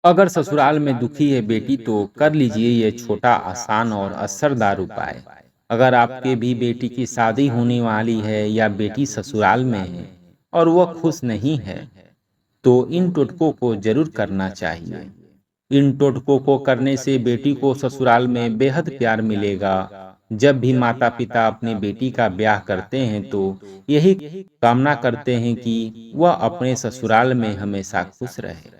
अगर ससुराल में दुखी है बेटी तो कर लीजिए ये छोटा आसान और असरदार उपाय। अगर आपके भी बेटी की शादी होने वाली है या बेटी ससुराल में है और वह खुश नहीं है तो इन टोटकों को जरूर करना चाहिए। इन टोटकों को करने से बेटी को ससुराल में बेहद प्यार मिलेगा। जब भी माता पिता अपनी बेटी का ब्याह करते हैं तो यही कामना करते हैं कि वह अपने ससुराल में हमेशा खुश रहे,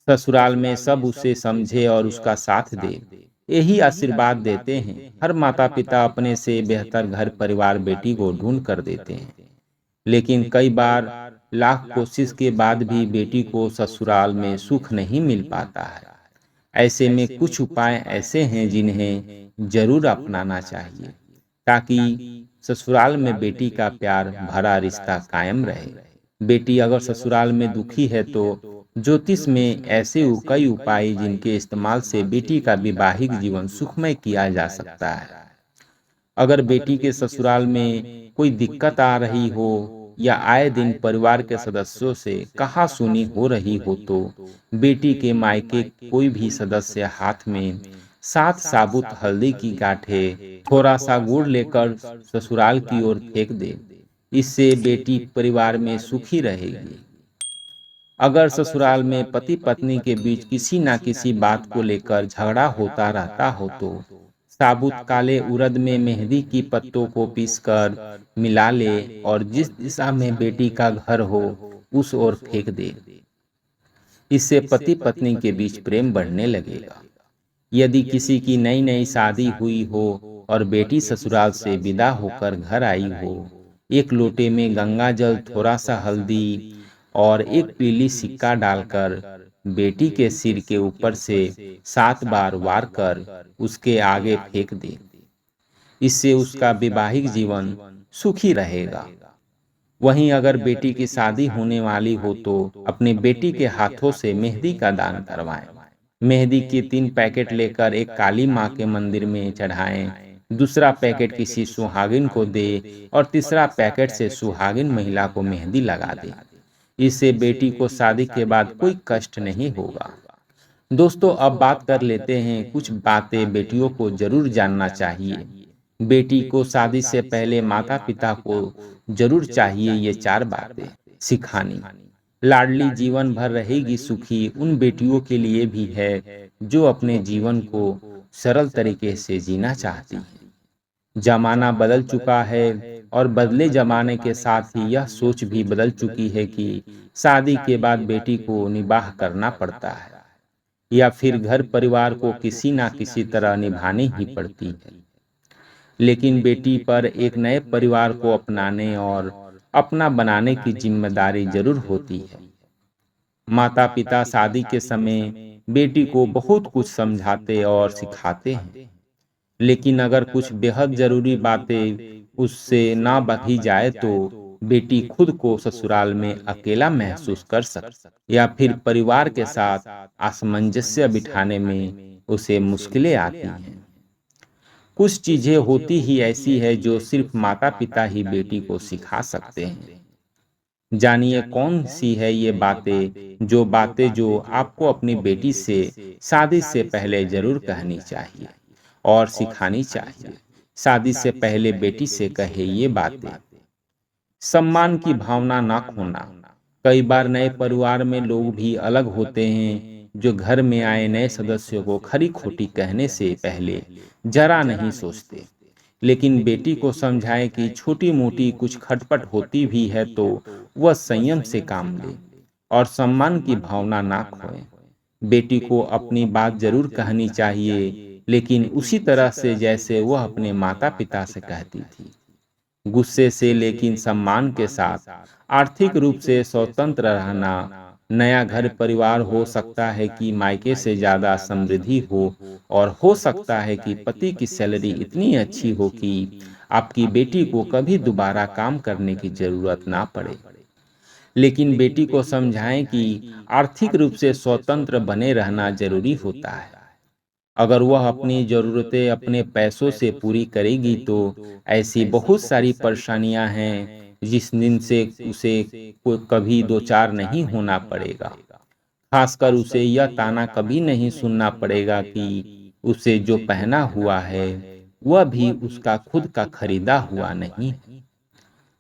ससुराल में सब उसे समझे और उसका साथ दे। यही आशीर्वाद देते हैं। हर माता पिता अपने से बेहतर घर परिवार बेटी को ढूंढ कर देते हैं, लेकिन कई बार लाख कोशिश के बाद भी बेटी को ससुराल में सुख नहीं मिल पाता है। ऐसे में कुछ उपाय ऐसे हैं जिन्हें जरूर अपनाना चाहिए ताकि ससुराल में बेटी का प्यार भरा रिश्ता कायम रहे। बेटी अगर ससुराल में दुखी है तो ज्योतिष में ऐसे कई उपाय जिनके इस्तेमाल से बेटी का वैवाहिक जीवन सुखमय किया जा सकता है। अगर बेटी के ससुराल में कोई दिक्कत आ रही हो या आए दिन परिवार के सदस्यों से कहासुनी हो रही हो तो बेटी के मायके कोई भी सदस्य हाथ में 7 साबुत हल्दी की गांठें थोड़ा सा गुड़ लेकर ससुराल की ओर फेंक दे। इससे बेटी परिवार में सुखी रहेगी। अगर ससुराल में पति पत्नी के बीच किसी ना किसी बात को लेकर झगड़ा होता रहता हो तो साबुत काले उड़द में मेहंदी की पत्तों को पीसकर मिला ले और जिस दिशा में बेटी का घर हो उस ओर फेंक दे। इससे पति पत्नी के बीच प्रेम बढ़ने लगेगा। यदि किसी की नई नई शादी हुई हो और बेटी ससुराल से विदा होकर घर आई हो, एक लोटे में गंगा जल, थोड़ा सा हल्दी और एक पीली सिक्का डालकर बेटी के सिर के ऊपर से 7 बार वार कर उसके आगे फेंक दे। इससे उसका वैवाहिक जीवन सुखी रहेगा। वहीं अगर बेटी की शादी होने वाली हो तो अपनी बेटी के हाथों से मेहंदी का दान करवाएं। मेहंदी के 3 पैकेट लेकर एक काली माँ के मंदिर में चढ़ाएं, दूसरा पैकेट किसी सुहागिन को दे और तीसरा पैकेट से सुहागिन महिला को मेहंदी लगा दे। इससे बेटी को शादी के बाद कोई कष्ट नहीं होगा। दोस्तों, अब बात कर लेते हैं कुछ बातें बेटियों को जरूर जानना चाहिए। बेटी को शादी से पहले माता पिता को जरूर चाहिए ये 4 बातें सिखानी। लाडली जीवन भर रहेगी सुखी उन बेटियों के लिए भी है जो अपने जीवन को सरल तरीके से जीना चाहती हैं। जमाना बदल चुका है और बदले जमाने के साथ ही यह सोच भी बदल चुकी है कि शादी के बाद बेटी को निबाह करना पड़ता है या फिर घर परिवार को किसी ना किसी तरह निभानी ही पड़ती है। लेकिन बेटी पर एक नए परिवार को अपनाने और अपना बनाने की जिम्मेदारी जरूर होती है। माता पिता शादी के समय बेटी को बहुत कुछ समझाते और सिखाते हैं, लेकिन अगर कुछ बेहद जरूरी बातें उससे ना बधी जाए तो बेटी खुद को ससुराल में अकेला महसूस कर सकती या फिर परिवार के साथ असमंजस्य बिठाने में उसे मुश्किलें आती हैं। कुछ चीजें होती ही ऐसी है जो सिर्फ माता पिता ही बेटी को सिखा सकते हैं। जानिए कौन सी है ये बातें जो आपको अपनी बेटी से शादी से पहले जरूर कहनी चाहिए और सिखानी चाहिए। शादी से पहले बेटी से कहे ये बातें। सम्मान की भावना ना खोना। कई बार नए परिवार में लोग भी अलग होते हैं जो घर में आए नए सदस्यों को खरी खोटी कहने से पहले जरा नहीं सोचते। लेकिन बेटी को समझाएं कि छोटी मोटी कुछ खटपट होती भी है तो वह संयम से काम ले और सम्मान की भावना ना खोए। बेटी को अपनी बात जरूर कहनी चाहिए, लेकिन उसी तरह से जैसे वह अपने माता पिता से कहती थी, गुस्से से लेकिन सम्मान के साथ। आर्थिक रूप से स्वतंत्र रहना। नया घर परिवार हो सकता है कि मायके से ज़्यादा समृद्धि हो और हो सकता है कि पति की सैलरी इतनी अच्छी हो कि आपकी बेटी को कभी दोबारा काम करने की ज़रूरत ना पड़े। लेकिन बेटी को समझाएं कि आर्थिक रूप से स्वतंत्र बने रहना जरूरी होता है। अगर वह अपनी ज़रूरतें अपने पैसों से पूरी करेगी तो ऐसी बहुत सारी परेशानियां हैं जिस दिन से उसे कभी दो चार नहीं होना पड़ेगा। खासकर उसे यह ताना कभी नहीं सुनना पड़ेगा कि उसे जो पहना हुआ है वह भी उसका खुद का खरीदा हुआ नहीं है।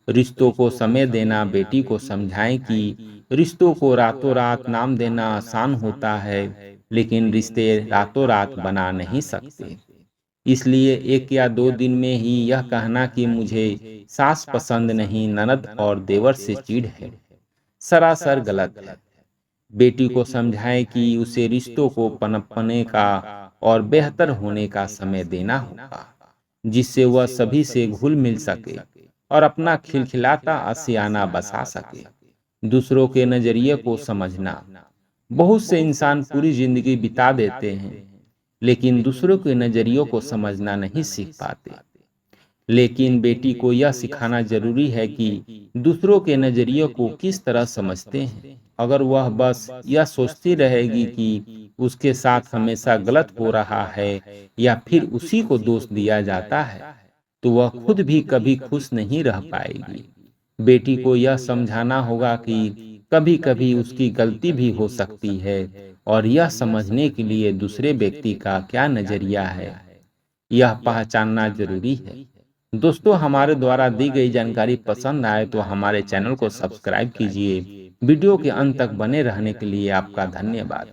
रिश्तों को समय देना, बेटी को समझाएं कि रिश्तों को रातों रात नाम देना आसान होता है, लेकिन रिश्ते रातों रात बना नहीं सकते। इसलिए 1 या 2 दिन में ही यह कहना कि मुझे सास पसंद नहीं, ननद और देवर से चिढ़ है, सरासर गलत है। बेटी को समझाएं कि उसे रिश्तों को पनपने का और बेहतर होने का समय देना होगा, जिससे वह सभी से घुल मिल सके और अपना खिलखिलाता आशियाना बसा सके। दूसरों के नजरिए को समझना। बहुत से इंसान पूरी जिंदगी बिता देते हैं, लेकिन दूसरों के नजरियों को समझना नहीं सीख पाते। लेकिन बेटी को यह सिखाना जरूरी है कि दूसरों के नजरिए को किस तरह समझते हैं। अगर वह बस यह सोचती रहेगी कि उसके साथ हमेशा गलत हो रहा है या फिर उसी को दोष दिया जाता है, तो वह खुद भी कभी खुश नहीं रह पाएगी। बेटी को यह समझाना होगा कि कभी कभी उसकी गलती भी हो सकती है, और यह समझने के लिए दूसरे व्यक्ति का क्या नजरिया है यह पहचानना जरूरी है। दोस्तों, हमारे द्वारा दी गई जानकारी पसंद आए तो हमारे चैनल को सब्सक्राइब कीजिए। वीडियो के अंत तक बने रहने के लिए आपका धन्यवाद।